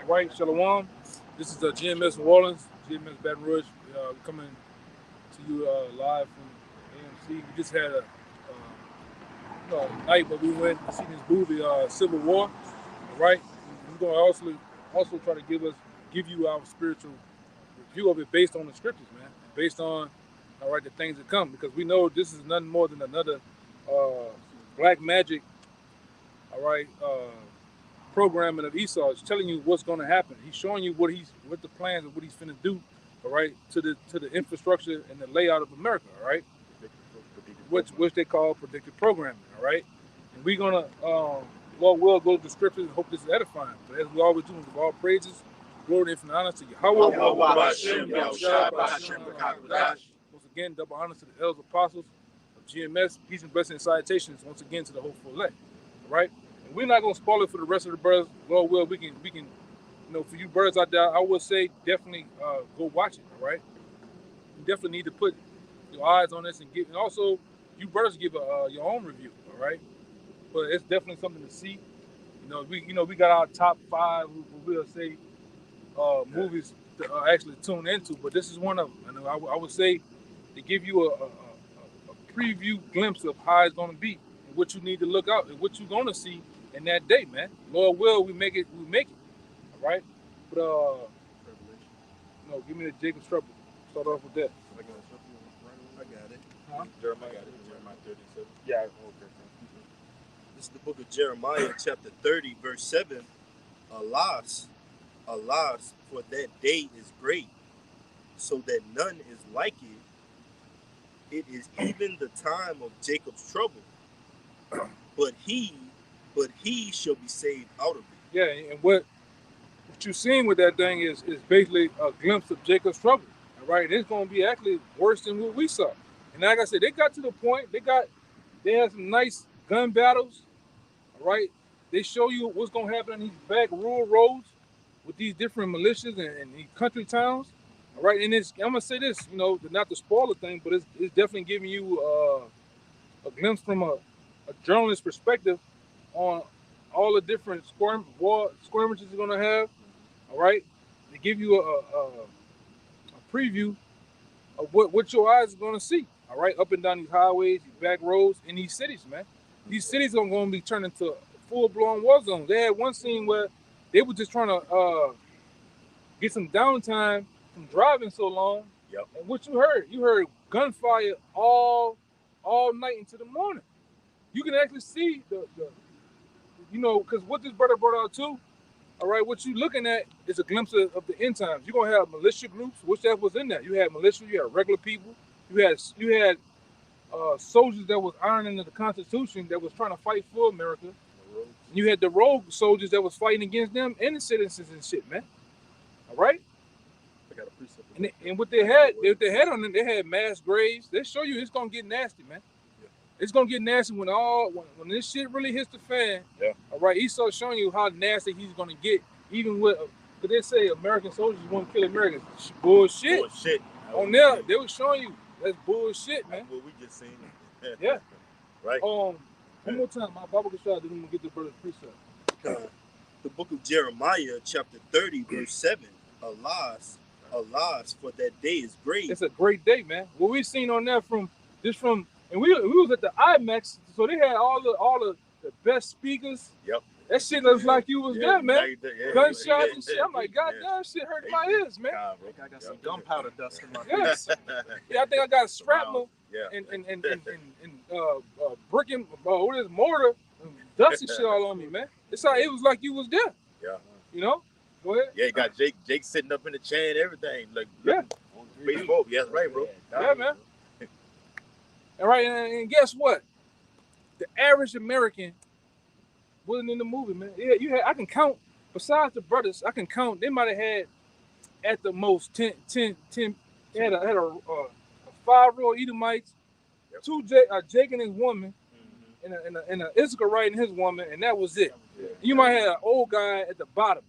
right, Shalawam. This is the GMS New Orleans, GMS Baton Rouge. We're coming to you live from AMC. We just had a night where we went to see this movie, Civil War. All right, we're going to also try to give you our spiritual review of it based on the scriptures, man, based on the things that come, because we know this is nothing more than another black magic, programming of Esau. Is telling you what's going to happen. He's showing you what the plans of what he's finna do, all right, to the infrastructure and the layout of America, all right, which they call predictive programming, all right. And we're gonna, Lord will, go to the scriptures and hope this is edifying. But as we always do, with all praises, glory, and infinite honor to YAHAWAH. Once again, double honor to the elders apostles of GMS. Peace and blessings and salutations once again to the hopeful elect. All right? And we're not gonna spoil it for the rest of the brothers. Lord will, we can, for you brothers out there, I would say definitely go watch it, all right? You definitely need to put your eyes on this and also you brothers give your own review, all right? But it's definitely something to see. We got our top 5, we'll say, movies to actually tune into, but this is one of them. And I would say to give you a preview glimpse of how it's going to be and what you need to look out and what you're going to see in that day, man. Lord will, we make it, all right? But give me the Jacob's trouble. Start off with that. I got it. Huh? Jeremiah 37. Yeah. Okay. This is the book of Jeremiah, chapter 30, verse 7. Alas, for that day is great, so that none is like it. It is even the time of Jacob's trouble, but he shall be saved out of it. Yeah, and what you're seeing with that thing is basically a glimpse of Jacob's trouble. All right, it's going to be actually worse than what we saw. And like I said, they got to the point. They had some nice gun battles. All right, they show you what's going to happen in these back rural roads with these different militias and these country towns. All right, and I'm gonna say this, not to spoil the thing, but it's definitely giving you a glimpse from a journalist perspective on all the different skirmishes you're gonna have. All right, they give you a preview of what your eyes are gonna see. All right, up and down these highways, these back roads, in these cities, man. These cities are going to be turned into full-blown war zones. They had one scene where they were just trying to get some downtime from driving so long. Yep. And what you heard gunfire all night into the morning. You can actually see because what this brother brought out too, all right, what you're looking at is a glimpse of the end times. You're going to have militia groups, which that was in there. You had militia, you had regular people, you had soldiers that was ironing the Constitution that was trying to fight for America. You had the rogue soldiers that was fighting against them and the citizens and shit, man. All right. I got a precept. And what they had on them, they had mass graves. They show you it's gonna get nasty, man. Yeah. It's gonna get nasty when this shit really hits the fan. Yeah. All right. Esau's showing you how nasty he's gonna get, even with. But they say American soldiers want to kill Americans. Bullshit. Bullshit. On there, they were showing you. That's bullshit, man. That's what we just seen. Yeah. Right. One more time, my Bible can try, then I'm gonna get the brother's precept. The book of Jeremiah, chapter 30, verse 7. Alas, for that day is great. It's a great day, man. What we seen on there and we was at the IMAX, so they had all the best speakers. Yep. That shit looks like you was there, man. Gunshots and shit. I'm like, God damn, shit hurt my ears, man. I got some gunpowder dust in my face. Yeah, I think I got a shrapnel Yeah. and brick and what is it, mortar, and dust and shit all on me, man. It was like you was there. Yeah. Go ahead. Yeah, you got Jake sitting up in the chair and everything. Like, yeah. Facebook. Yeah, that's right, bro. Yeah, man. All right, and guess what? The average American wasn't in the movie, man. Yeah, I can count, besides the brothers, I can count, they might have had at the most 10 they had a 5-row Edomites, yep. 2 Jake and his woman, and a Issachar and his woman, and that was it. Yeah. You might have an old guy at the bottom.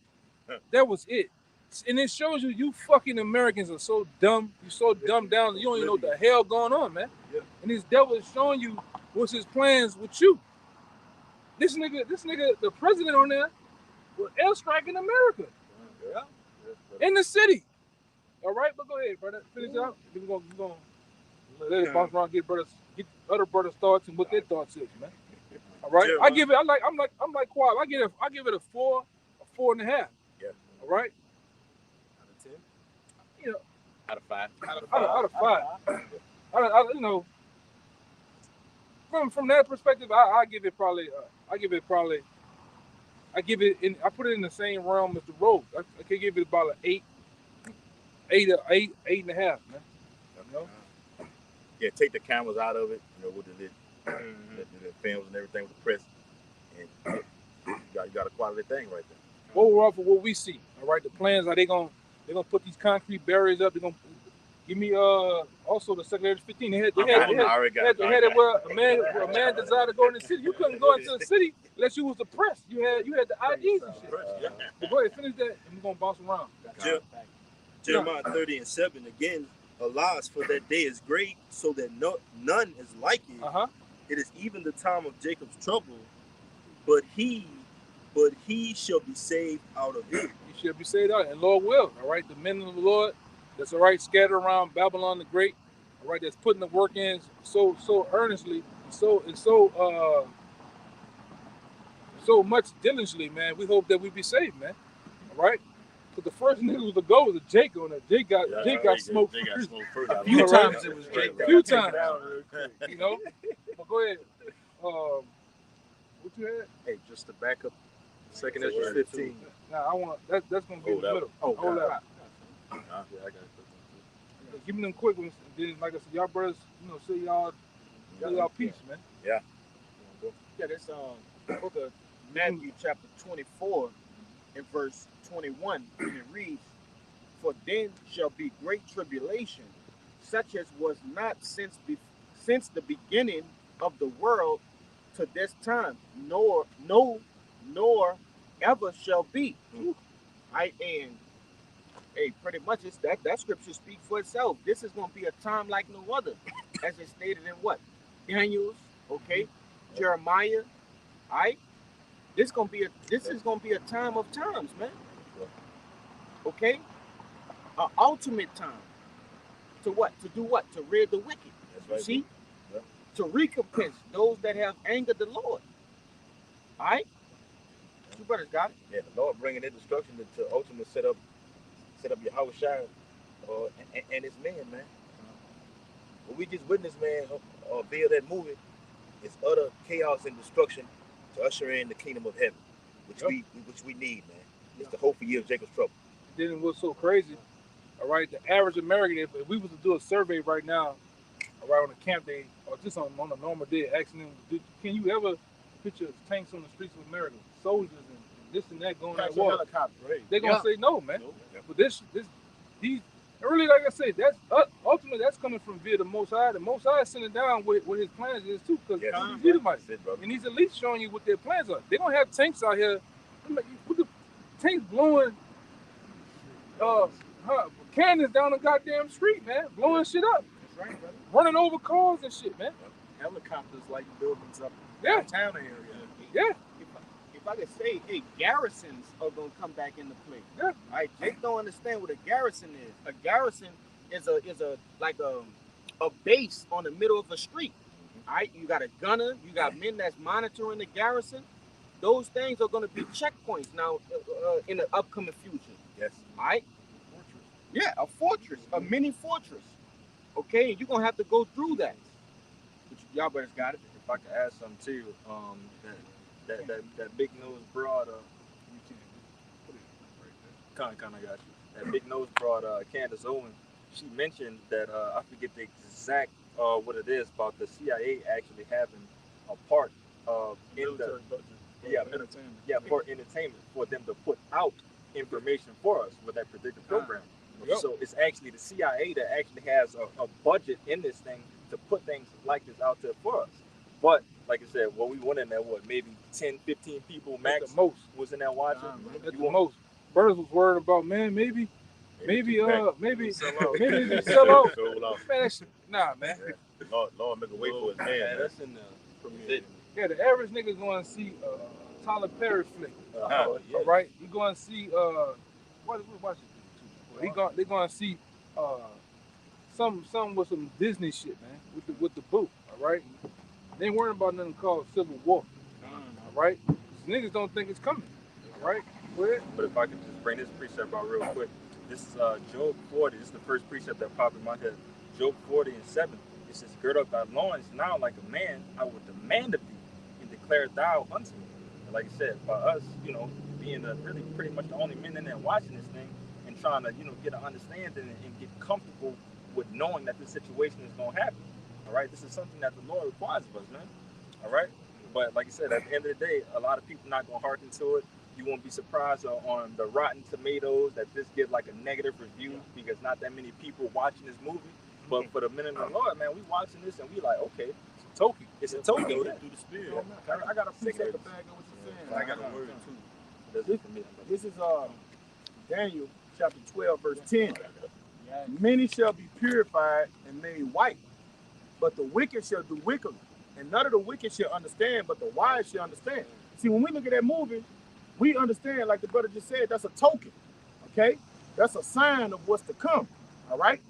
That was it. And it shows you fucking Americans are so dumb. You're so dumbed down that you don't even know what the hell going on, man. Yeah. And this devil is showing you what's his plans with you. This nigga, the president on there was airstriking America. In the city. All right, but go ahead, brother. Finish it out. We're gonna let it bounce around, get other brothers' thoughts and what their thoughts is, man. All right. Jeremiah. I give it. I'm like Quad. I give it a 4.5. Yeah. All right. Out of 10. You know, Out of 5. out of 5. You know, from that perspective, I give it probably. I put it in the same realm as the Rogue. I can give it about an 8.5, man. You know? Yeah, take the cameras out of it, you know, with the films and everything with the press, and you got a quality thing right there. Overall, for what we see, all right, the plans are they're gonna put these concrete barriers up. They're gonna give me also the Secretary 15. They had it where a man desired to go in the city. You couldn't go into the city unless you was the press. You had the IDs and shit. But go ahead, finish that, and we're gonna bounce around. Jeremiah 30:7 again. Alas, for that day is great, so that none is like it. It is even the time of Jacob's trouble, but he shall be saved out of it. He shall be saved out, and Lord will. All right, the men of the Lord, that's all right, scattered around Babylon the Great. All right, that's putting the work in so earnestly, so much diligently, man. We hope that we be saved, man. All right. The first nigga was to go was a Jake on that. Jake got smoked. Jake got smoked first. A few times it was Jake. A few times. You know? But go ahead. What you had? Hey, just to back up, 2nd Ezra 15. Nah, I want that's gonna be in the middle. Oh, hold that. Yeah, I got it. Give me them quick ones, and then like I said, y'all brothers, you know, say y'all peace, man. Yeah, this book of Matthew chapter 24 and verse 21, and it reads, "For then shall be great tribulation, such as was not since the beginning of the world to this time, nor ever shall be." And hey, pretty much it's that scripture speaks for itself. This is going to be a time like no other, as it stated in what? Daniel's, okay, Jeremiah, all right? This is gonna be a time of times, man. Okay, an ultimate time. To what? To do what? To rid the wicked. That's right. See, to recompense those that have angered the Lord. All right, you brothers got it. Yeah, the Lord bringing their destruction to ultimately set up YAHAWASHI and his men, man. What we just witnessed, man, via that movie, is utter chaos and destruction to usher in the kingdom of heaven, which we need, man. It's the hope for year of Jacob's trouble. Then what's so crazy, all right, the average American, if we was to do a survey right now, all right, on a camp day, or just on a normal day, asking them, can you ever picture tanks on the streets of America, soldiers and this and that going at war? They're going to say no, man. But these, really, like I said, that's ultimately that's coming from via the Most High. The Most High is sending down what his plans is too, because he's Edomites. And these elites showing you what their plans are. They're going to have tanks out here with the tanks blowing cannons down the goddamn street, man, blowing shit up. That's right, brother. Running over cars and shit, man. Helicopters like buildings up Yeah. downtown area. Yeah. If I could say, hey, garrisons are gonna come back into play. Yeah. All right, Jake don't understand what a garrison is. A garrison is a base on the middle of a street. All right, you got a gunner, you got men that's monitoring the garrison. Those things are gonna be checkpoints now in the upcoming future. Yes. All right. Yeah, a fortress, a mini fortress. Okay, and you're gonna have to go through that. But y'all brothers got it. If I could add something too, that big nose broad, kind of got you. That big nose broad, Candace Owen, she mentioned that I forget the exact what it is about the CIA actually having a part in the for entertainment for them to put out information for us with that particular program. So it's actually the CIA that actually has a budget in this thing to put things like this out there for us. But like I said, we went in there, maybe 10, 15 people max At the most. was in there watching. At the most. Burns was worried about, man, maybe sell out. Man, nah, man. Lord make a way for his man. That's in the Yeah, the average nigga's going to see Tyler Perry flick. All right, you going to see watch it. Well, they're gonna see some with some Disney shit, man, with the boot. All right, they ain't worrying about nothing called Civil War. All right, niggas don't think it's coming. All right, go ahead. But if I could just bring this precept out real quick, this is Job 40. This is the first precept that popped in my head. Job 40:7. It says, "Gird up thy loins now like a man. I will demand of thee, and declare thou unto me." And like I said, by us, being really pretty much the only men in there watching this thing and trying to, get an understanding and get comfortable with knowing that this situation is going to happen. All right, this is something that the Lord requires of us, man. All right, but like I said, at the end of the day, a lot of people not going to hearken to it. You won't be surprised on the Rotten Tomatoes that this gives like a negative review because not that many people watching this movie. But for the men of the Lord, man, we watching this and we like, okay, it's a token. It's a token. Through the spirit. I got a precept to bag up what you're saying. I got a word too. This is Daniel chapter 12, verse 10. Many shall be purified and made white, but the wicked shall do wickedly. And none of the wicked shall understand, but the wise shall understand. See, when we look at that movie, we understand, like the brother just said, that's a token. Okay? That's a sign of what's to come. All right?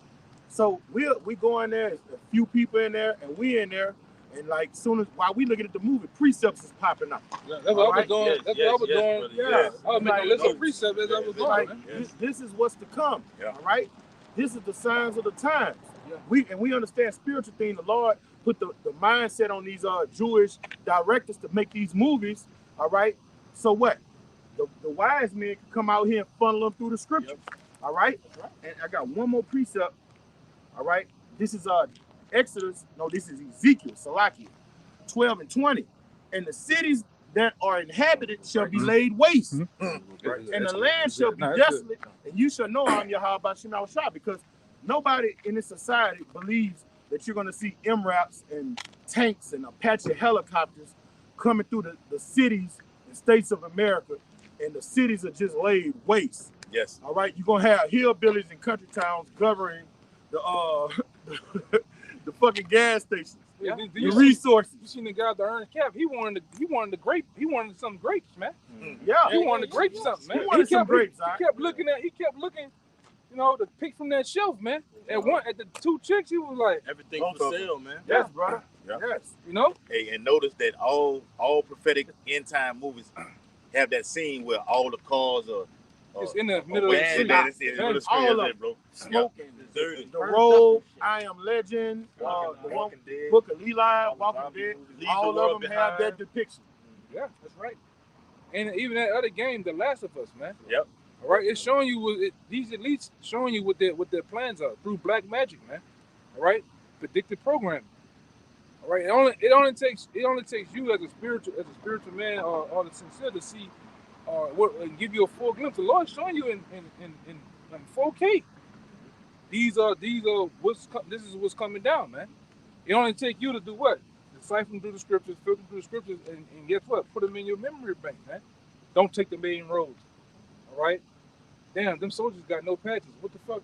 So we go in there, a few people in there, and we in there, and like soon as while we looking at the movie, precepts is popping up. Yeah, that's what I was doing. That's what I was doing. Yeah, I was making a list of precepts as I was doing. Like, Man. this is what's to come. Yeah. All right, this is the signs of the times. Yeah. We understand spiritual things. The Lord put the mindset on these Jewish directors to make these movies. All right, so what? The wise men can come out here and funnel them through the scriptures. Yep. All right, and I got one more precept. All right, this is Exodus. No, this is Ezekiel, Salakia, 12:20. And the cities that are inhabited shall be laid waste, and the land shall be desolate. And you shall know I'm YAHAWASHI, because nobody in this society believes that you're going to see MRAPs and tanks and Apache helicopters coming through the cities and states of America, and the cities are just laid waste. Yes. All right, you're going to have hillbillies and country towns governing the fucking gas stations, the resources. You seen the guy with the orange cap? He wanted some grapes, man. Yeah, he wanted to grape something, man. He wanted some grapes. He kept looking, to pick from that shelf, man. At the two chicks, he was like, everything for sale, man. Yes, brother. Yeah. Yes. Hey, and notice that all prophetic end time movies have that scene where all the cars are. It's in the middle of the street. All of them, bro. Smoking. Dirty. The Robe, I Am Legend, the Walking Dead, Book of Eli, Walking Dead. All of them have that depiction. Yeah, that's right. And even that other game, The Last of Us, man. Yep. All right, it's showing you these elites showing you what their plans are through black magic, man. All right, predictive programming. All right, it only takes you as a spiritual man or the sincere to see and give you a full glimpse. The Lord's showing you in 4K. This is what's coming down, man. It only take you to do what? Decipher through the scriptures, filter through the scriptures, and guess what? Put them in your memory bank, man. Don't take the main roads. All right? Damn, them soldiers got no patches. What the fuck?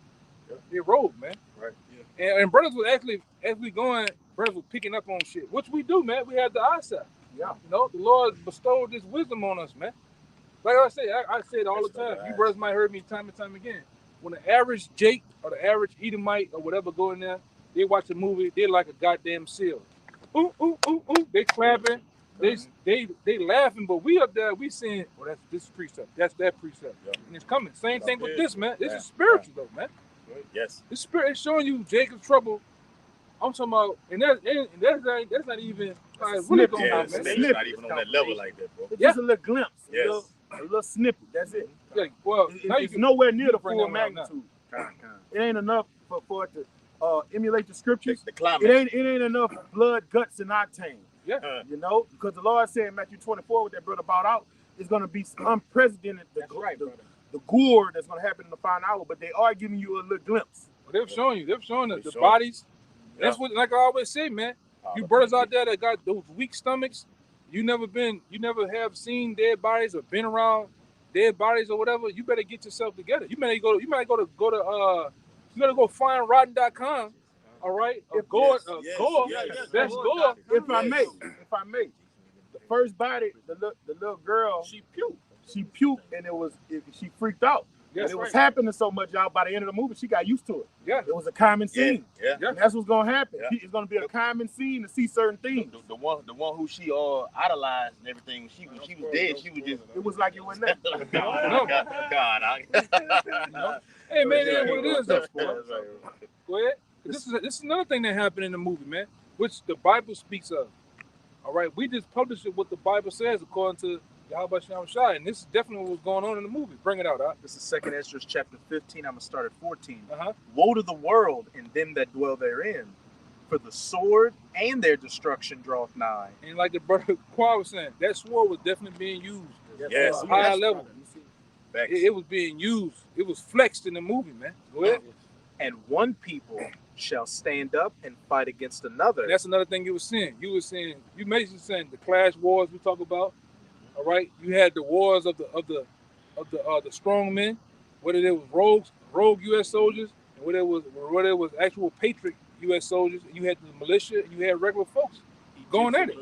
Yeah. They rolled, man. Right. Yeah. And brothers was actually, as we going, brothers was picking up on shit. Which we do, man. We had the eyesight. Yeah. The Lord bestowed this wisdom on us, man. Like I say it all the time. You brothers might heard me time and time again. When the average Jake or the average Edomite or whatever go in there, they watch a movie, they're like a goddamn seal. Ooh, ooh, ooh, ooh. They clapping, they laughing, but we up there, we saying, well, that's this precept, that's that precept. Yeah. And it's coming. Same thing with this, man. This is spiritual though, man. Yes. This spirit is showing you Jacob's trouble. I'm talking about, and that's not even really going on, man. It's not even on that level like that, bro. It's just a little glimpse. Yes. A little snippet. That's it. Yeah, well, it's nowhere near the full magnitude. It ain't enough for it to emulate the scriptures. The climate. It ain't enough blood, guts, and octane. Yeah. Because the Lord said in Matthew 24, what that brother brought out, is going to be unprecedented. The gore that's going to happen in the final hour, but they are giving you a little glimpse. Well, they're showing us the bodies. Yeah. That's what, like I always say, man. You brothers out there that got those weak stomachs, you never have seen dead bodies or been around dead bodies or whatever. You better get yourself together. You better go find rotten.com. All right, If I may, the first body, the little girl, she puked, and she freaked out. Yes, and it was right. happening so much, y'all. By the end of the movie, she got used to it. Yeah. It was a common scene. Yeah. And that's what's gonna happen. Yeah. It's gonna be a common scene to see certain things. The one who she idolized and everything. She was dead. She was just. It was like you were there. No. God. Hey man, it is what it is though. That's right. Go ahead. This is another thing that happened in the movie, man, which the Bible speaks of. All right, we just published it what the Bible says according to YAHAWASHI, and this is definitely what's going on in the movie. Bring it out, huh? This is 2nd Ezra chapter 15. I'm gonna start at 14. Uh-huh. Woe to the world and them that dwell therein, for the sword and their destruction draweth nigh. And like the brother Qua was saying, that sword was definitely being used Yes. at a high level. It was being used. It was flexed in the movie, man. Go ahead. And one people shall stand up and fight against another. And that's another thing you were saying. You basically saying the clash wars we talk about. All right, you had the wars of the strong men, whether there was rogue U.S. soldiers, and whether it was actual patriot U.S. soldiers. You had the militia, and you had regular folks going at it.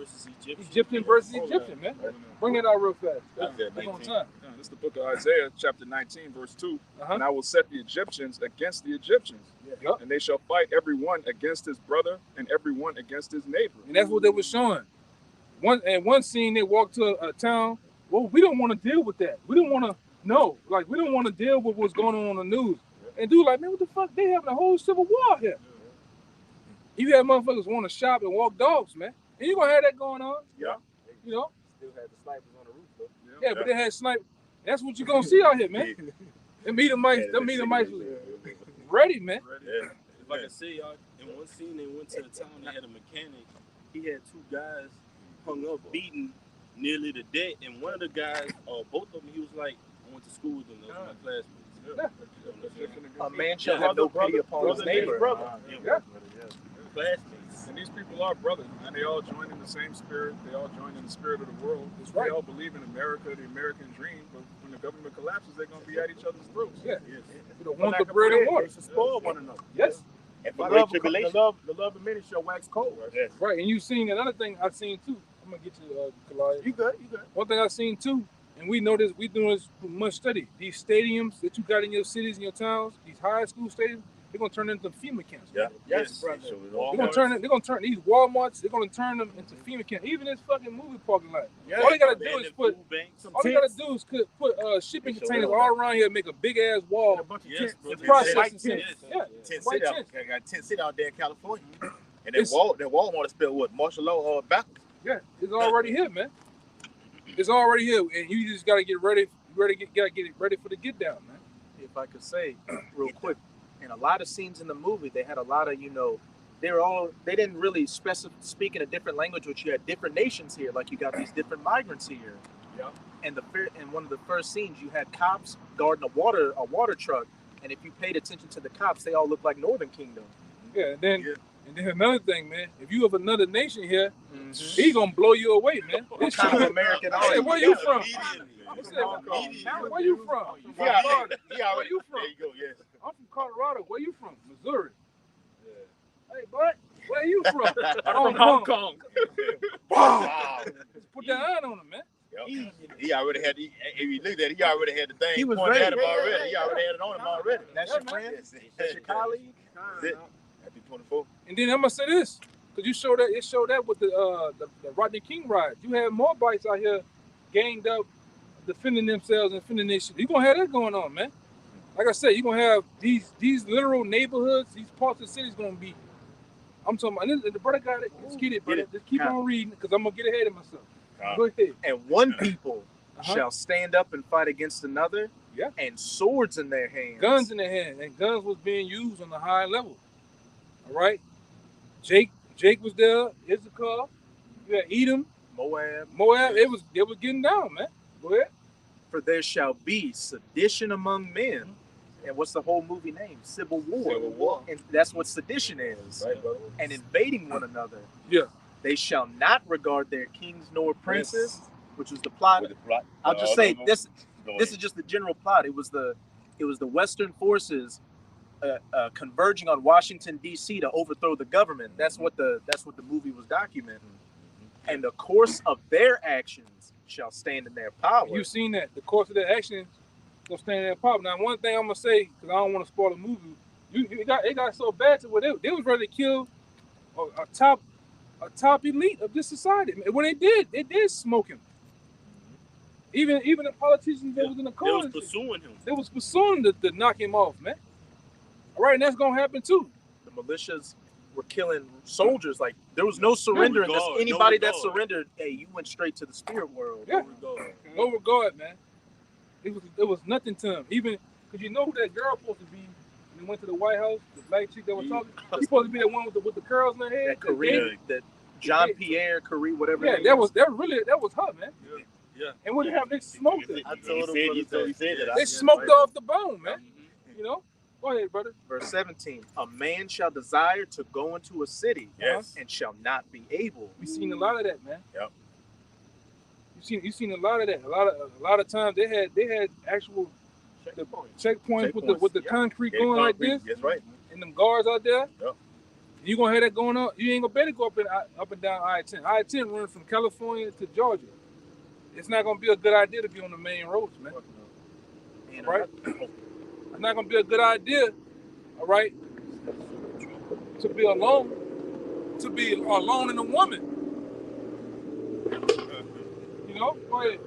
Egyptian versus Egyptian, man. Bring it out real fast. That's on time. Yeah, this is the book of Isaiah, chapter 19, verse 2. Uh-huh. And I will set the Egyptians against the Egyptians, Yep. and they shall fight every one against his brother and every one against his neighbor. And that's what they were showing. One scene, they walked to a town. Well, we don't want to deal with that. We don't want to know. Like, we don't want to deal with what's going on the news. And dude, like, man, what the fuck? They having a whole civil war here. You have motherfuckers want to shop and walk dogs, man. And you gonna have that going on. Yeah. You know? Still had the snipers on the roof, though. Yeah, but they had snipe. That's what you gonna see out here, man. Them mice was ready, man. Yeah. If I can say, y'all, in one scene, they went to a town, they had a mechanic. He had two guys hung up, beaten nearly to death. And one of the guys, or both of them, he was like, I went to school with them. Those were my classmates. A man shall have no pity upon his neighbor. Classmates. And these people are brothers, and they all join in the same spirit. They all join in the spirit of the world. That's right. They all believe in America, the American dream. But when the government collapses, they're going to be at each other's throats. Yeah. Yes. You don't want the bread and water. They should spoil one another. Yes. And The for great love, tribulation. the love of many shall wax cold. Yes. Right. And you seen another thing I've seen too. I'm gonna get you Kalaya. You good? One thing I've seen too, and we know this, we doing this much study. These stadiums that you got in your cities and your towns, these high school stadiums, they're gonna turn into FEMA camps. Yeah. Yes, brother. They're gonna turn these Walmarts. They're gonna turn them into FEMA camps. Even this fucking movie parking lot. Yeah. All they gotta do is put. Some All they gotta tents. do is put shipping They show containers it. all around here, make a big ass wall. A bunch of Yes, tents. bro. The processing White center. tents. Yeah. Tent White city out, tents. got tent city out there in California. And It's- that Walmart is spelled what? Martial law backwards. Yeah, it's already here, man. It's already here, and you just gotta get ready. Gotta get it ready for the get down, man. If I could say real quick, in a lot of scenes in the movie, they had a lot of, they didn't really speak in a different language, which you had different nations here, like you got these different migrants here. Yeah. And in one of the first scenes, you had cops guarding a water truck, and if you paid attention to the cops, they all looked like Northern Kingdom. Yeah, and then another thing, man. If you have another nation here, Mm-hmm. he gonna blow you away, man. What kind of American I said, are where you? you from? I said, Immediately. where you from? He Florida. already, Where you from? there you go, yes. I'm from Colorado. Where you from? Missouri. Hey, bud, where you from? From Hong Kong. Wow. Put that iron on him, man. Yep. He already had, if you looked at it, he already had the thing. He was pointed ready. at him already. He already had it on him already. That's your friend? Yes. That's your colleague? That's it. Happy 24. And then I'm gonna say this, because it showed that with the Rodney King riots. You had more bites out here ganged up, defending themselves and defending their shit. You're gonna have that going on, man. Like I said, you're gonna have these literal neighborhoods, these parts of the city's gonna be. I'm talking about, and the brother got it. Just get it, brother. Just keep on reading, because I'm gonna get ahead of myself. Go ahead. And one people Uh-huh. shall stand up and fight against another, Yeah. and swords in their hands. Guns in their hand, and guns was being used on the high level. All right. Jake was there. Issachar. You had Edom, Moab. they was getting down, man. Go ahead. For there shall be sedition among men. And what's the whole movie name? Civil War. Civil War. And that's what sedition is. Right, brother. And invading one another. Yeah. They shall not regard their kings nor princes, which was the plot. With the plot. I'll just say this Go is ahead. just the general plot. It was the Western forces converging on Washington D.C. to overthrow the government. That's what the movie was documenting. And the course of their actions shall stand in their power. You seen that. The course of their action gonna stand there and pop. Now, one thing I'm gonna say, because I don't want to spoil the movie, it got so bad to where they was ready to kill a top elite of this society. When they did smoke him. Even the politicians that was in the They corner, was pursuing him. they was pursuing to knock him off, man. All right, and that's gonna happen too. The militias were killing soldiers. Like there was no surrender. regard, no Anybody that regard. surrendered, hey, you went straight to the spirit world. Yeah. Regard. No regard, man. It was nothing to him. Even because you know who that girl supposed to be when they went to the White House, the black chick that was talking. She's supposed to be the one with the curls in her head. That Korean, that Jean Pierre Korea, whatever. Yeah, his that name was her, man. Yeah. And what happened? They smoked her. I told him. He said that. They smoked her off the bone, man. You know. Go ahead, brother. Verse 17: A man shall desire to go into a city, Yes. and shall not be able. We seen a lot of that, man. Yep. You seen a lot of that. A lot of times they had actual checkpoints with the Yeah. concrete Yeah, going like concrete. this, That's right. and them guards out there. Yep. You gonna have that going on. You ain't gonna better go up and down I-10. I-10 runs from California to Georgia. It's not gonna be a good idea to be on the main roads, man. And Right? It's not gonna be a good idea, all right, to be alone in a woman. You know? Go ahead.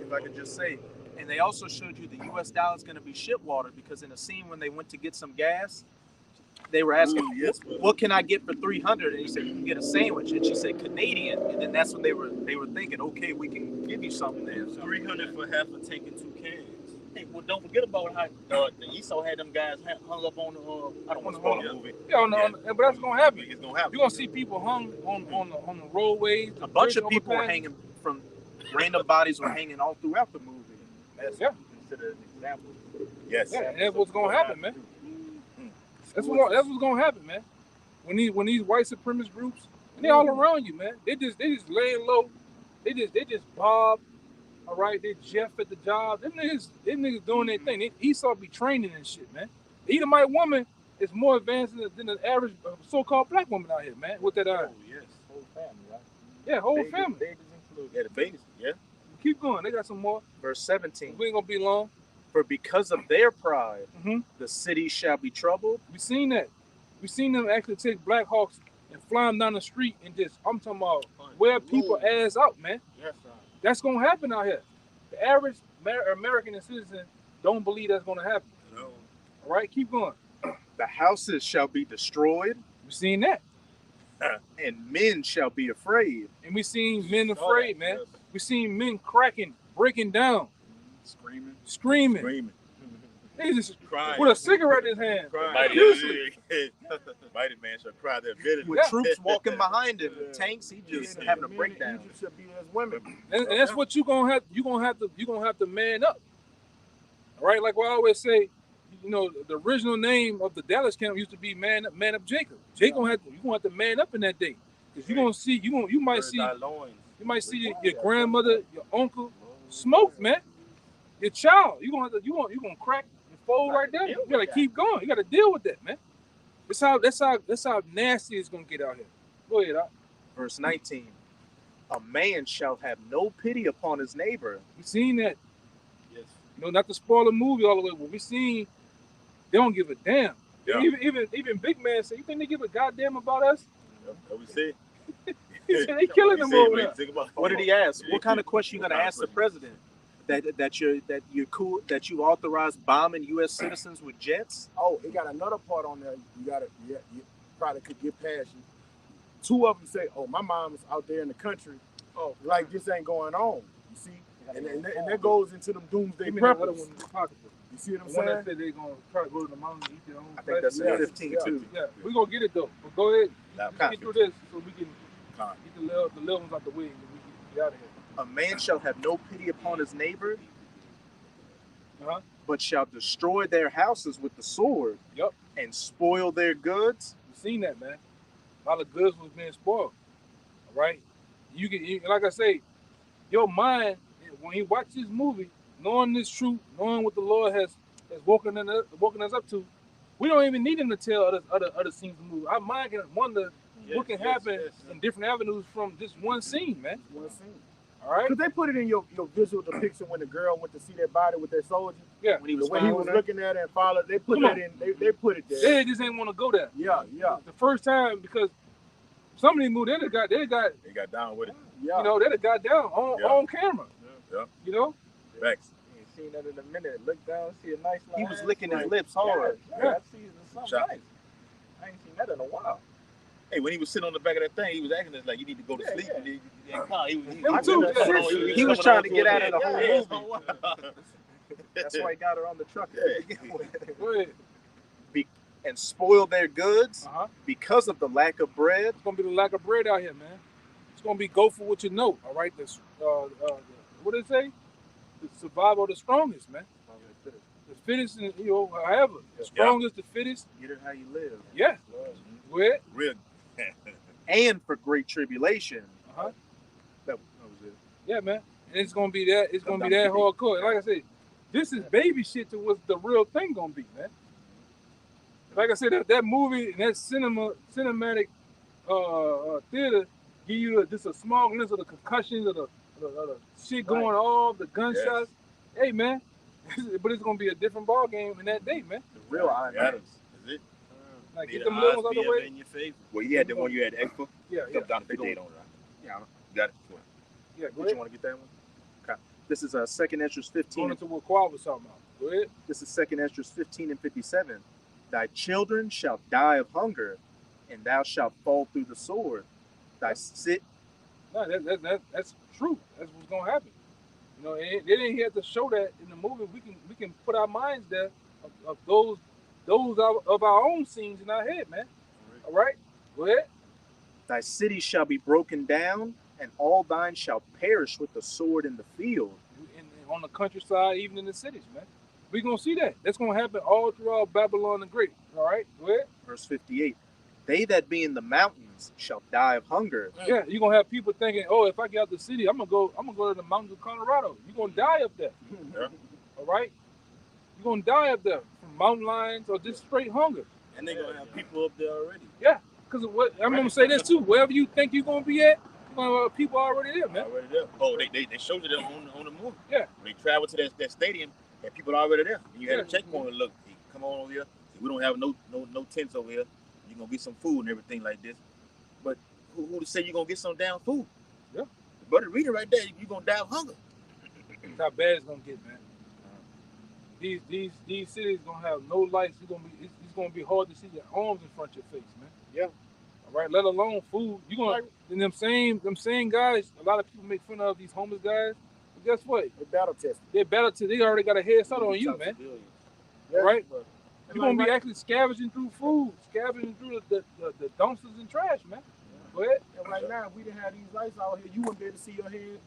if I could just say, and they also showed you the U.S. dollar is going to be shit water because in a scene when they went to get some gas, they were asking, Ooh, yes, what can I get for 300? And he said, you can get a sandwich. And she said, Canadian. And then that's when they were thinking, okay, we can give you something there. So, 300 for half a tank and 2 cans. Hey, well, don't forget about how the Esau had them guys hung up on the. I don't want to spoil the movie. Yeah, but that's gonna happen. It's gonna happen. You're gonna see people hung on the roadways. a bunch of bridge people were overpass. hanging from random bodies were hanging all throughout the movie. That's Yeah. considered an example. Yes. Yeah, and that's what's gonna happen, man. That's what's gonna happen, man. When these white supremacist groups, and they all around you, man. They just laying low. They just bob. All right, they Jeff at the job. Them niggas doing their thing. Esau be training and shit, man. The Edomite woman is more advanced than the average so-called black woman out here, man. With that Oh, yes. Whole family, right? yeah, whole Babies- family. Babies included. Yeah, the babies. Yeah. Keep going. They got some more. Verse 17. We ain't gonna be long. For because of their pride, Mm-hmm. the city shall be troubled. We seen that. We seen them actually take Black Hawks and fly them down the street and just, I'm talking about, wear people ass out, man. Yes, sir. That's gonna happen out here. The average American citizen don't believe that's gonna happen. No. All right, keep going. The houses shall be destroyed, We seen that, and men shall be afraid. and we seen men afraid, man. We seen men cracking, breaking down, Screaming. screaming. Screaming. They just Crying. with a cigarette in his hand. Crying. Mighty man shall cry their bitter. With Yeah. troops walking behind him, Yeah. tanks, he just Men- having a men in breakdown. Egypt should be as women. And that's what you're gonna have to man up. All right, like what I always say, you know, the original name of the Dallas camp used to be Man Up Jacob. You gonna have to man up in that day, because you might see your grandmother, your uncle smoke, man. Your child, you gonna crack and fold right there. You gotta keep going. You gotta deal with that, man. That's how nasty it's gonna get out here. Go ahead, Doc. Verse 19. A man shall have no pity upon his neighbor. We seen that. Yes. You know, not to spoil the movie all the way, but we seen they don't give a damn. Yeah. Even big man say, you think they give a goddamn about us? What we say? He said they killing them over there. What did he ask? What kind of question you gonna ask the president? That you authorized bombing U.S. citizens with jets? Oh, it got another part on there. You probably could get past you. Two of them say, "Oh, my mom is out there in the country. Oh, like this ain't going on." You see, and that goes into them doomsday Give me that other preppers. one in the pocket. You see what I'm The one that saying? said they're gonna try to go to the mountain and eat their own I think that's flesh. in 15 too. Yeah, we're gonna get it though. But go ahead. Now, Just get through this so we can get the little ones out the way and we can get out of here. A man shall have no pity upon his neighbor, Uh-huh. but shall destroy their houses with the sword. Yep. And spoil their goods. We seen that, man. A lot of goods was being spoiled. All right. Like I say, your mind when you watch this movie, knowing this truth, knowing what the Lord has woken us up to, we don't even need him to tell other scenes of the movie. Our mind can wonder what can happen in different avenues from just one scene, man. One scene. All right. Because they put it in your visual depiction when the girl went to see that body with that soldier. Yeah. When he was looking at it and followed, they put that in. They put it there. They just ain't want to go there. Yeah. The first time because some of these movies they got down with it. Yeah. You know, they got down on camera. Yeah. You know. Facts. You ain't seen that in a minute. Look down, see a nice line. He was licking his lips hard. Yeah. I see something nice. I ain't seen that in a while. Hey, when he was sitting on the back of that thing, he was acting like you need to go to sleep. He was trying to get out of the whole movie. That's why he got her on the truck. Go ahead. And spoil their goods because of the lack of bread. It's gonna be the lack of bread out here, man. It's gonna be go for what you know. All right. This what did it say? The survival of the strongest, man. The fittest, and however, the strongest, the fittest. Get it how you live. Yeah. Go ahead. Real. And for great tribulation. That was it. Yeah, man. And it's gonna be that. It's gonna be that hardcore. And like I said, this is baby shit to what the real thing gonna be, man. Like I said, that movie and that cinematic theater give you just a small glimpse of the concussions of the shit going off, the gunshots. Yes. Hey, man, but it's gonna be a different ball game in that day, man. The real IMAX. Is it? Like get them little ones on the way. In your favor. Well, you had the one you had Expo. Yeah. Down the date on it. Yeah. Got it. Yeah. Would you want to get that one? Okay. This is 2nd Esdras 15. Going into what Quad was talking about. Go ahead. This is 2nd Esdras 15 and 57. Thy children shall die of hunger, and thou shalt fall through the sword. No, that's true. That's what's gonna happen. You know, they didn't have to show that in the movie. We can put our minds there of those of our own scenes in our head, man. All right, go ahead. Thy city shall be broken down, and all thine shall perish with the sword in the field. And on the countryside, even in the cities, man. We're gonna see that. That's gonna happen all throughout Babylon the Great. All right, go ahead. Verse 58. They that be in the mountains shall die of hunger. Yeah, you're gonna have people thinking, oh, if I get out the city, I'm gonna go to the mountains of Colorado. You're gonna die up there. Yeah. All right? You're gonna die up there from mountain lions or just straight hunger. And they're gonna have people up there already. Yeah, because I'm gonna say this too. Wherever you think you're gonna be at, you're gonna have people already there, man. Already there. Oh, they showed you that on the movie. Yeah. When they traveled to that stadium, and people already there. And you had a checkpoint and look, hey, come on over here. We don't have no tents over here. You're gonna get some food and everything like this. But who to say you're gonna get some damn food? Yeah. Brother, read it right there. You're gonna die of hunger. That's how bad it's gonna get, man. These cities gonna have no lights. It's gonna be hard to see your arms in front of your face, man. Yeah. All right. Let alone food. You gonna and them same guys. A lot of people make fun of these homeless guys. But guess what? They're battle tested. They already got a head start on you, man. Yeah. Right? You're gonna be actually scavenging through food, scavenging through the dumpsters and trash, man. Go ahead. And right now, if we didn't have these lights out here, you wouldn't be able to see your hands,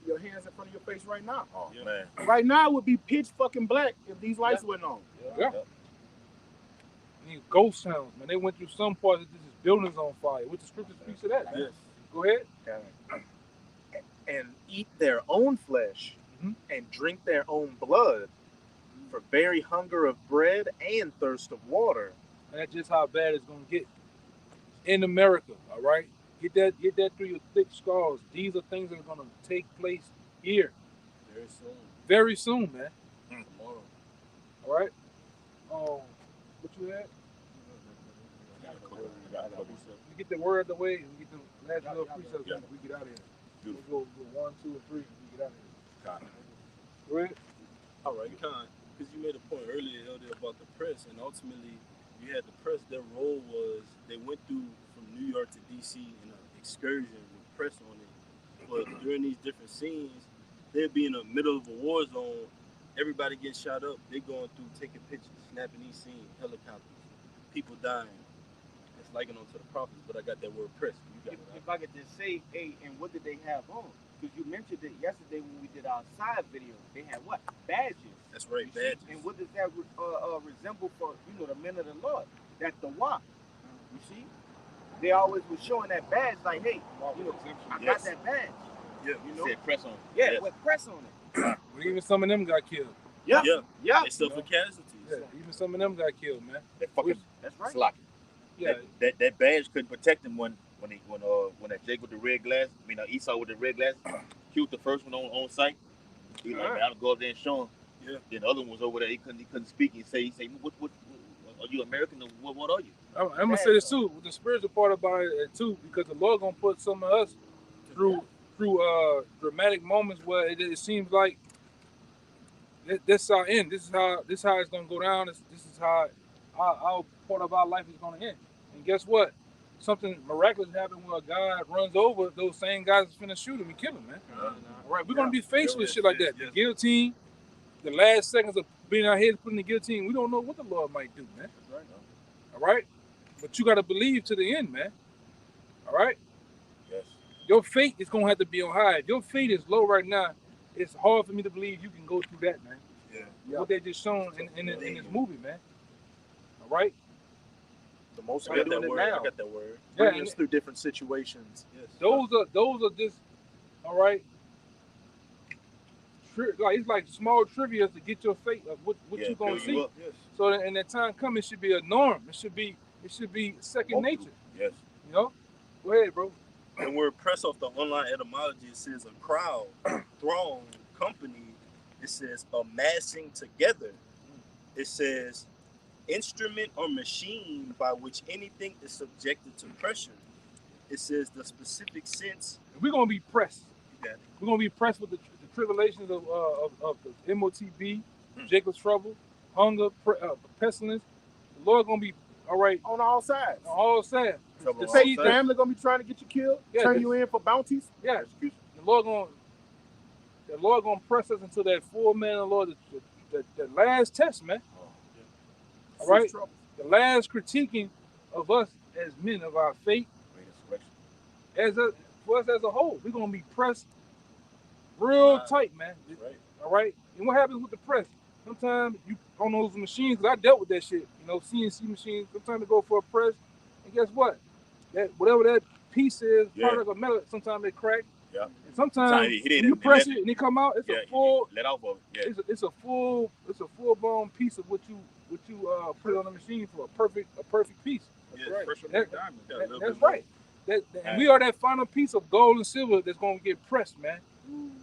your hands in front of your face right now. Oh man. Right now, it would be pitch fucking black if these lights weren't on. Yeah. These ghost sounds, man. They went through some parts of this buildings on fire. What the scripture speaks to that? Yes. Go ahead. And eat their own flesh and drink their own blood for very hunger of bread and thirst of water. And that's just how bad it's gonna get in America. All right, get that through your thick skulls. These are things that are gonna take place here very soon, man. Tomorrow. All right. What you had? We get the word out the way and we get the last little precepts. We get out of here. We go 1, 2, and 3. We get out of here. Go ahead. All right, because you made a point earlier about the press, and ultimately you had the press. Their role was they went through from New York to D.C. in an excursion with press on it. But during these different scenes, they'd be in the middle of a war zone. Everybody gets shot up. They're going through, taking pictures, snapping these scenes, helicopters, people dying. It's likened onto the prophets, but I got that word press. You got it, right? If I could just say, hey, and what did they have on? Because you mentioned it yesterday when we did our side video. They had what? Badges. That's right, You see? badges. And what does that resemble for, the men of the Lord? That's the YAHWAH. You see? They always was showing that badge like, hey, I got that badge. Yeah, You know? Said press on. Yeah, Yes. with press on it. Well, even some of them got killed. Yeah. They suffer casualties. Yeah, even some of them got killed, man. That fucking That's right. sloppy. Yeah, That badge couldn't protect him when that Jake with the red glass, Esau with the red glass, killed the first one on site. He was like, man, I'll go up there and show him. Yeah. Then the other one was over there. He couldn't speak. He say, what are you American? Or what are you? I'm gonna say this too, with the spiritual part about it too, because the Lord gonna put some of us through dramatic moments where it seems like this is our end. This is how it's gonna go down. This is how our part of our life is gonna end. And guess what? Something miraculous happened where God runs over those same guys that's finna shoot him and kill him, man. All right, we're gonna be faced with shit like that. The guillotine, the last seconds of being our heads putting the guillotine, we don't know what the Lord might do, man. All right? But you gotta believe to the end, man. All right? Yes. Your faith is gonna have to be on high. If your faith is low right now, it's hard for me to believe you can go through that, man. Yeah. What they just shown in this movie, man. All right? The most I High got that doing it word. now. I got that word. Bringing us through different situations. Yes. Those are just, all right. Like it's like small trivia to get your faith of what you gonna see. Yes. So that in that time coming, it should be a norm. It should be second nature. Yes. You know. Go ahead, bro. The word press off the online etymology, it says a crowd, throng, company. It says amassing together. It says instrument or machine by which anything is subjected to pressure. It says the specific sense. We're gonna be pressed. You got it. We're gonna be pressed with the tribulations of the MOTB, Jacob's trouble, hunger, pestilence. The Lord gonna be all right On all sides. on all sides. Trouble The on Say seed- all sides. family gonna be trying to get you killed, Yeah, turn this- you in for bounties. Yeah, the Lord gonna press us into that full man of the Lord, the last test, man. All right, Trouble. the last critiquing of us as men of our faith, for us as a whole, we're gonna be pressed real tight, man. Right. All right, and what happens with the press? Sometimes you on those machines, because I dealt with that shit. You know, CNC machines. Sometimes they go for a press, and guess what? That whatever that piece is, product of metal, sometimes they crack. Yeah. And sometimes He when did you it, press let it and it come out, it's Yeah, a full. let off of it. Yeah. It's a full blown piece of what you put on the machine for a perfect piece. That's right. Pressure That- like diamond. Got a That- little that's bit more. right. And we are that final piece of gold and silver that's gonna get pressed, man.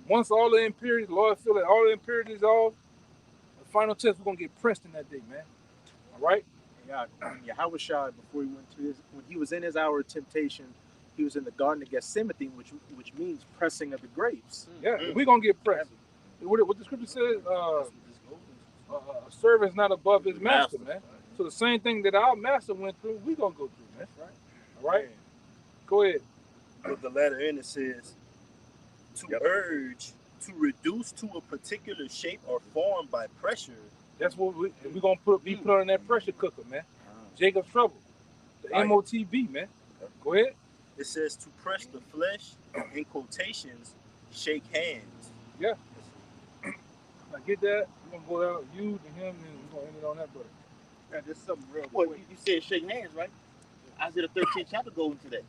Once all the impurities, Lord feel that all the impurities off, the final test we're gonna get pressed in that day, man. All right. Yeah, YAHAWASHI, before he went to when he was in his hour of temptation, he was in the Garden of Gethsemane, which means pressing of the grapes. Yeah, we're gonna get pressed. What the scripture says, a servant is not above his master, man. So the same thing that our master went through, we gonna go through, man. Right. All right. Go ahead. With the letter N, it says to urge, to reduce to a particular shape or form by pressure. That's what we're gonna be put on that pressure cooker, man. Jacob's trouble, the MOTB, man. Go ahead. It says to press the flesh, in quotations, shake hands. Yeah. I get that. We're gonna go down you to him, and we're gonna end it on that, brother. Yeah, just something real Well, quick. you said shake hands, right? Isaiah the 13th chapter goes into that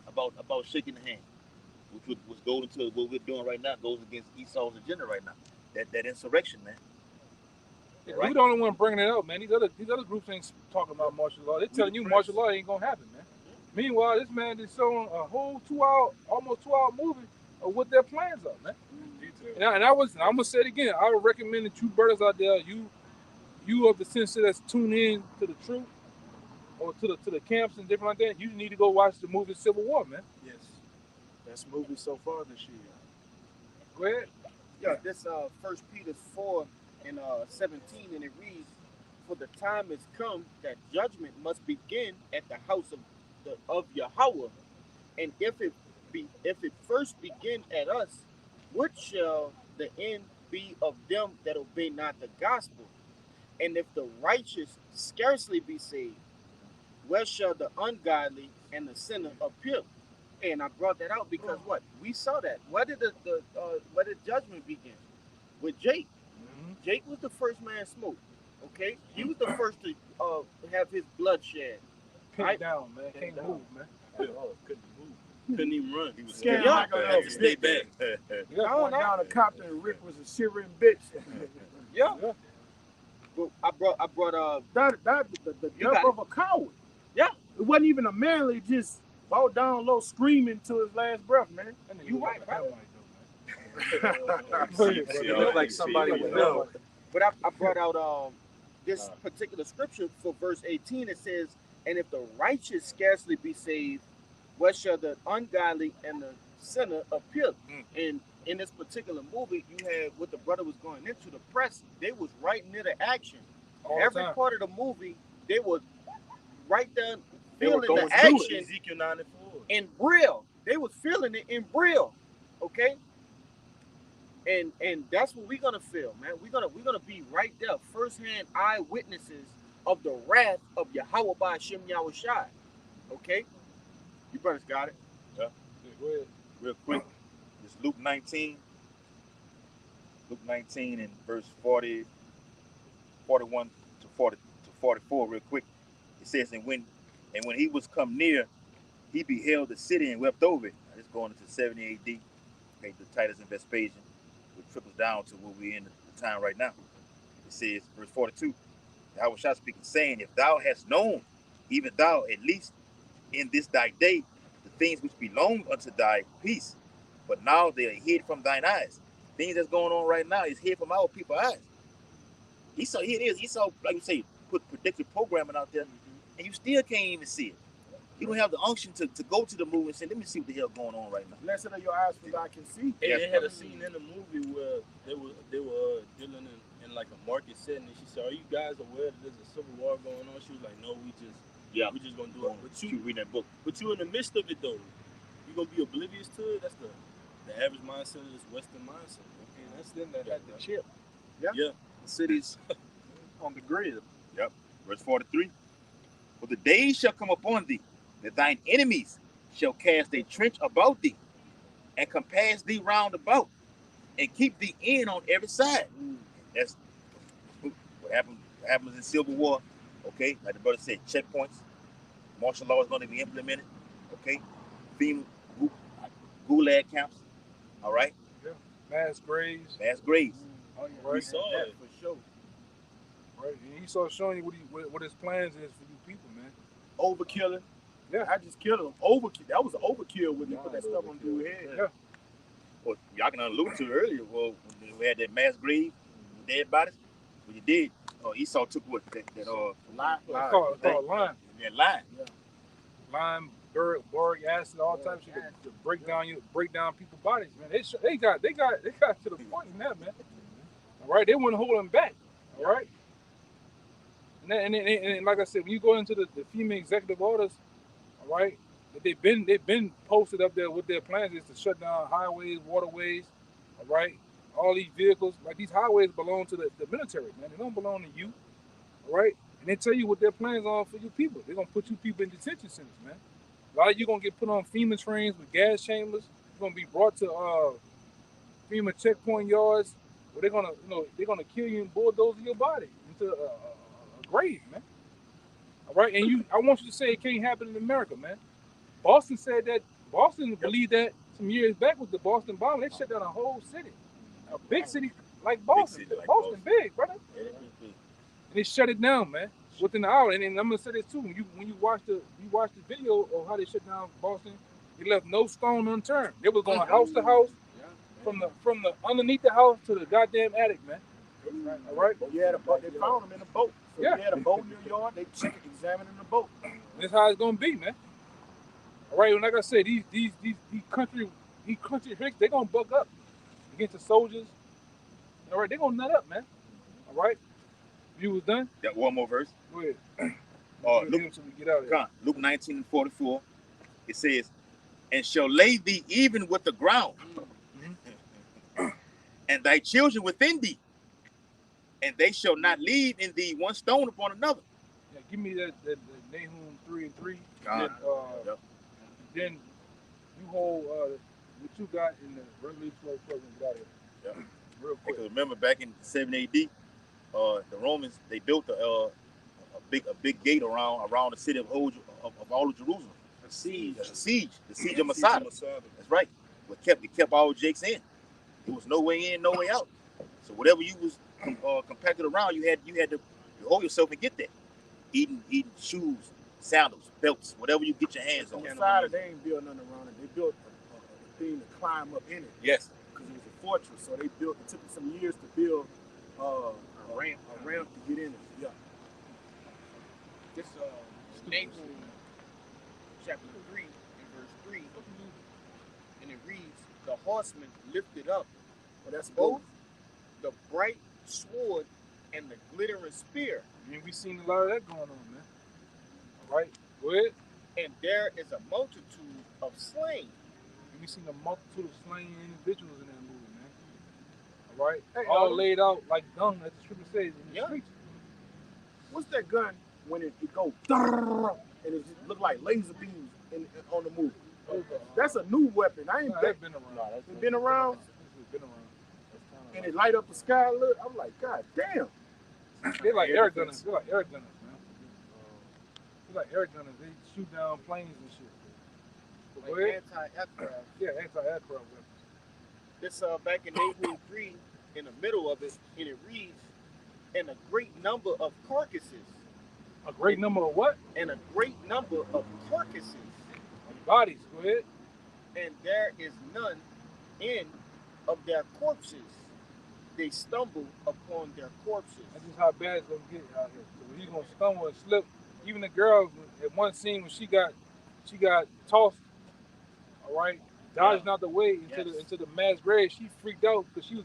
about shaking the hand, which was going into what we're doing right now. Goes against Esau's agenda right now. That insurrection, man. Yeah, Right. we're the only one bringing it up, man. These other groups ain't talking about martial law. They're telling you martial law ain't gonna happen, man. Meanwhile, this man is showing a whole almost 2-hour movie of what their plans are, man. And I'm gonna say it again. I would recommend that you brothers out there, you of the sense that's tuned in to the truth or to the camps and different like that, you need to go watch the movie Civil War, man. Yes. Best movie so far this year. Go ahead. Yeah, this 1 Peter 4 and 17, and it reads, "For the time has come that judgment must begin at the house of Yahawah, and if it first begin at us, what shall the end be of them that obey not the gospel? And if the righteous scarcely be saved, where shall the ungodly and the sinner appear?" And I brought that out because what we saw that. Where did where did judgment begin? With Jake. Jake was the first man smoked. Okay, he was the first to have his blood shed. Pin Right. down, man. Can't move, man. Couldn't even run. He was Scared scared. like Had to stay back. Yeah. I don't know. Down the copter and Rick was a Syrian bitch. Yeah. But I brought the You death got of a coward. Yeah. It wasn't even a manly, just fall down low screaming to his last breath, man. That nigga You look right, like bro. a Hamite, though, man. It looks like somebody was No. But I brought out this particular scripture for verse 18. It says, "And if the righteous scarcely be saved, what shall the ungodly and the sinner appear?" And in this particular movie, you had what the brother was going into the press. They was right near the action. Every part of the movie, they was right there feeling the action. Ezekiel 94. In Brill. They was feeling it in Brill. Okay? And that's what we're gonna feel, man. We're gonna be right there, first-hand eyewitnesses of the wrath of YAHAWAH bahasham YAHAWASHI. Okay? You brothers got it? Yeah. Go ahead. Real quick. It's Luke 19. Luke 19 and verse 40, 41 to 40 to 44, real quick. It says, and when he was come near, he beheld the city and wept over it. Now, it's going into 70 AD. Okay, the Titus and Vespasian, which trickles down to where we're in the time right now. It says, verse 42, Yahawashi speaking, saying, if thou hast known, even thou at least in this thy day, the things which belong unto thy peace, but now they are hid from thine eyes. Things that's going on right now is hid from our people's eyes. Here it is. Esau, like you say, put predictive programming out there, and you still can't even see it. You don't have the unction to go to the movie and say, let me see what the hell going on right now. Blessed are your eyes for God can see. Hey, they had a scene in the movie where they were dealing in like a market setting, and she said, "Are you guys aware that there's a civil war going on?" She was like, "No, we just gonna do it." But you read that book. But you in the midst of it though, you gonna be oblivious to it. That's the average mindset of this Western mindset. And that's them that had the chip. Yeah. The city's on the grid. Yep. Verse 43. For the days shall come upon thee, that thine enemies shall cast a trench about thee, and compass thee round about, and keep thee in on every side. That's what happens in Civil War. Okay, like the brother said, checkpoints. Martial law is going to be implemented. Okay, gulag camps. All right. Yeah. Mass graves. Oh, yeah, right. We saw it for sure. Right. And he started showing you what his plans is for you people, man. Overkilling. Yeah. I just killed him. Overkill. That was an overkill when they put that stuff on dude's head. Yeah. Well, y'all can allude to it earlier. Well, when we had that mass grave, dead bodies. What you did, Esau took what that lime. Called lime. That lime. Yeah. Lime, boric acid, all types of shit to break down people's bodies, man. They got to the point now, man. All right, they wouldn't hold them back. All right. And like I said, when you go into the FEMA executive orders, all right, they've been posted up there with their plans is to shut down highways, waterways, all right, all these vehicles. Like these highways belong to the military, man. They don't belong to you, all right. And they tell you what their plans are for you people. They're gonna put you people in detention centers, man. A lot of you gonna get put on FEMA trains with gas chambers. You're gonna be brought to FEMA checkpoint yards where they're gonna kill you and bulldoze your body into a grave, man. All right, and I want you to say it can't happen in America, man. Boston said that. Boston believed that some years back with the Boston bomb. They shut down a whole city, a big city like Boston. Boston big, brother. And they shut it down, man, within an hour. And I'm gonna say this too. When you watch the video of how they shut down Boston, they left no stone unturned. They was going house to house, from the underneath the house to the goddamn attic, man. All right. They found them in a boat. So they had a boat in your yard. They examining the boat. That's how it's gonna be, man. All right. And like I said, these country hicks, they gonna buck up against the soldiers. All right, they gonna nut up, man. All right. You was done. Got one more verse. Go ahead. Luke 19 and 44. It says, and shall lay thee even with the ground, and thy children within thee, and they shall not leave in thee one stone upon another. Yeah, give me that Nahum 3:3. Then you hold what you got in the Revelation 12 program. Got it. Yeah. Real quick. Because remember back in 7 AD, the Romans, they built a big gate around the city of all of Jerusalem. The siege of Masada. That's right. It kept all jakes in. There was no way in, no way out. So whatever you was compacted around, you had to hold yourself and get there. Eating shoes, sandals, belts, whatever you get your hands on. Masada, they ain't built nothing around it. They built a thing to climb up in it. Yes. because it was a fortress. So they built. It took them some years to build a ramp to get in it. Yeah. This Nahum chapter 3 and verse 3, and it reads, "The horseman lifted up both the bright sword and the glittering spear." I mean, we seen a lot of that going on, man. All right, go ahead. "And there is a multitude of slain." And we seen a multitude of slain individuals in that movie, man. All right, Hey, all Elder. laid out like dung, as the scripture says, in the Yeah. streets. What's that gun when it goes and it just look like laser beams on the move? That's a new weapon. I ain't Nah, that that's been around. it's been around, It's been around. and it light up the sky. Look, I'm like, God damn. They like air gunners. They're like air gunners, man. They're like air gunners. They shoot down planes and shit. But go Like ahead. anti-aircraft. Yeah, anti-aircraft weapons. This back in Nahum 3, in the middle of it, and it reads, "And a great number of carcasses." A great number of what? And a great number of carcasses. Bodies. Go ahead. And there is none in of their corpses. They stumble upon their corpses. That's just how bad it's gonna get out here. So he's gonna stumble and slip. Even the girl at one scene when she got tossed, all right, dodging out the way into the mass grave, she freaked out because she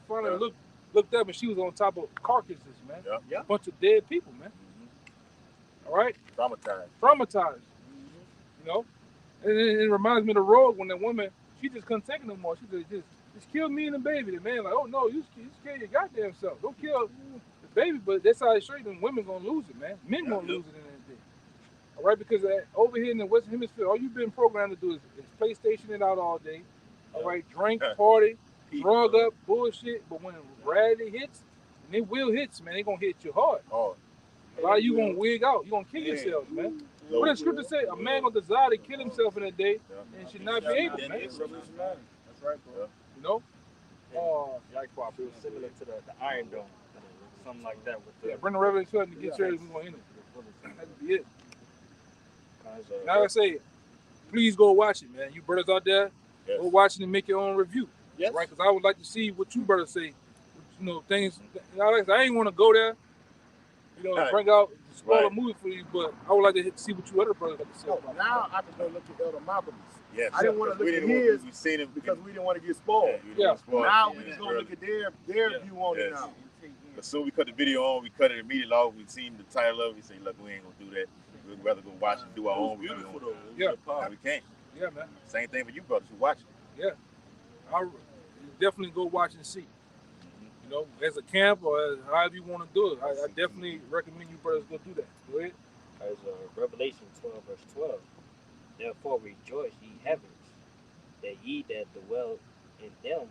finally looked up and she was on top of carcasses, man. Yeah. A bunch of dead people, man. All right, Traumatized. You know, and it reminds me of the road when the woman, she just couldn't take it no more. She said, just kill me and the baby. The man like, oh no, you kill your goddamn self. Don't kill the baby. But that's how they show you them women gonna lose it, man. Men gonna lose it in that day. All right, because over here in the Western Hemisphere, all you've been programmed to do is PlayStation it out all day. All right, drink, party, drug up, bullshit. But when reality hits, and it will hits, man, they gonna hit you hard. A lot of you gonna wig out. You gonna kill yourselves, man. What does scripture say? A man gonna desire to kill himself in a day and should not be able, man. That's right, bro. You know? Like it was similar to the Iron Dome, something like that. With the, Bring the Revelation to get yours. We're gonna end it. That'd be it. Now I say, please go watch it, man. You brothers out there, go watch it and make your own review. Yes. Right? Because I would like to see what you brothers say. You know, things. I ain't want to go there. You know, bring out spoil a movie for you, but I would like to see what you other brothers like to say. Now I can go look at Elder Malcolm's. Yes. I didn't want to look at his because we didn't want to get spoiled. Now we just gonna look at their view on it now. As soon as we cut the video on, we cut it immediately off. We seen the title of it. We say, look, we ain't gonna do that. We'd rather go watch and do our own review. Yeah. Now we can't. Yeah, man. Same thing for you brothers who watch it. Yeah. I definitely go watch and see. You know, as a camp or as however you want to do it. I definitely recommend you brothers go do that. Go ahead. As Revelation 12, verse 12. Therefore rejoice, ye heavens, that ye that dwell in them,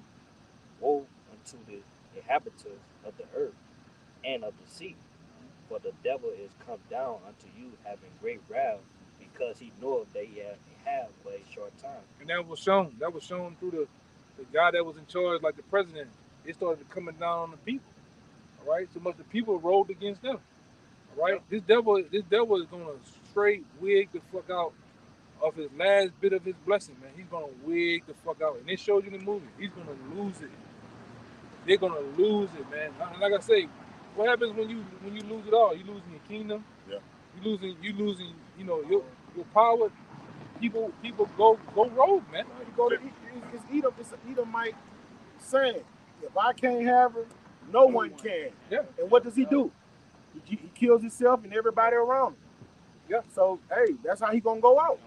woe unto the inhabitants of the earth and of the sea. For the devil is come down unto you, having great wrath, because he knoweth that he have but a short time. And that was shown. That was shown through the guy that was in charge, like the president. It started coming down on the people. All right, so much the people rose against them. All right, this devil is gonna straight wig the fuck out of his last bit of his blessing, man. He's gonna wig the fuck out, and it shows you in the movie. He's gonna lose it. They're gonna lose it, man. And like I say, what happens when you lose it all? You losing your kingdom. Yeah. You losing. You know your power. People go rogue, man. You go to it's Edomite saying, if I can't have her, no one can. Yeah. And what does he do? He kills himself and everybody around him. Yeah. So hey, that's how he gonna go out.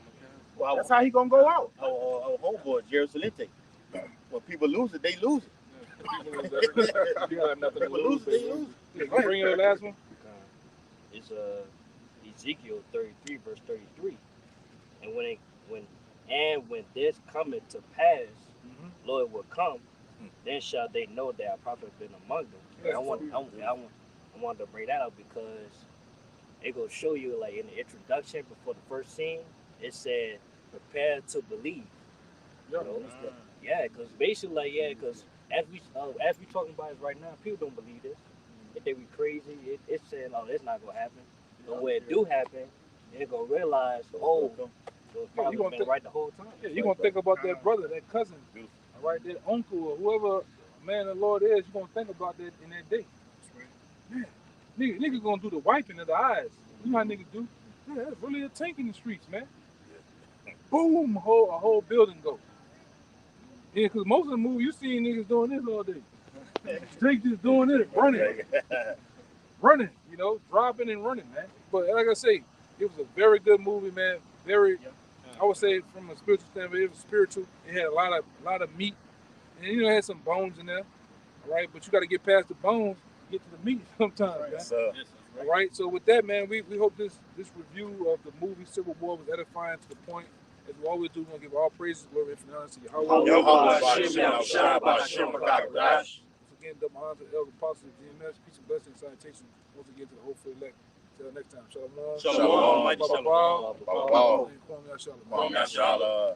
Well, That's how he gonna go out. our homeboy, Jerusalem. When people lose it, they lose it. You have nothing to People lose it, they lose it. Yeah, bring in the last one. It's Ezekiel 33, verse 33. And when this cometh to pass, Lord will come, then shall they know that a prophet been among them. Yeah, I want to bring that up because it will show you, like in the introduction before the first scene, it said prepare to believe. Yeah. You know, because basically, because as we talking about it right now, people don't believe this. If they be crazy, it's saying, oh, it's not gonna happen. But when it do happen, they're gonna realize, oh, so it's probably been right the whole time. Yeah, you're gonna think about that brother, that cousin, All right, that uncle or whoever man the Lord is, you're gonna think about that in that day. Man, nigga gonna do the wiping of the eyes. You know how niggas do? Yeah, that's really a tank in the streets, man. Boom, a whole building go. Yeah, because most of the movies you seen niggas doing this all day. Jake just doing it, running, you know, dropping and running, man. But like I say, it was a very good movie, man. Very, I would say from a spiritual standpoint, it was spiritual. It had a lot of meat, and you know, it had some bones in there. All right, but you got to get past the bones, get to the meat sometimes, man. Yes, sir. All right, so with that, man, we hope this review of the movie Civil War was edifying to the point. As we always do, we're going to give all praises, glory, and honor to Yahawah. Once again, double honor to the elder apostles of GMS. Peace and blessings, salutation. Once again to the hopeful elect. Until next time. Shalom. Shalom. Shalom. Shalom. Shalom. Shalom.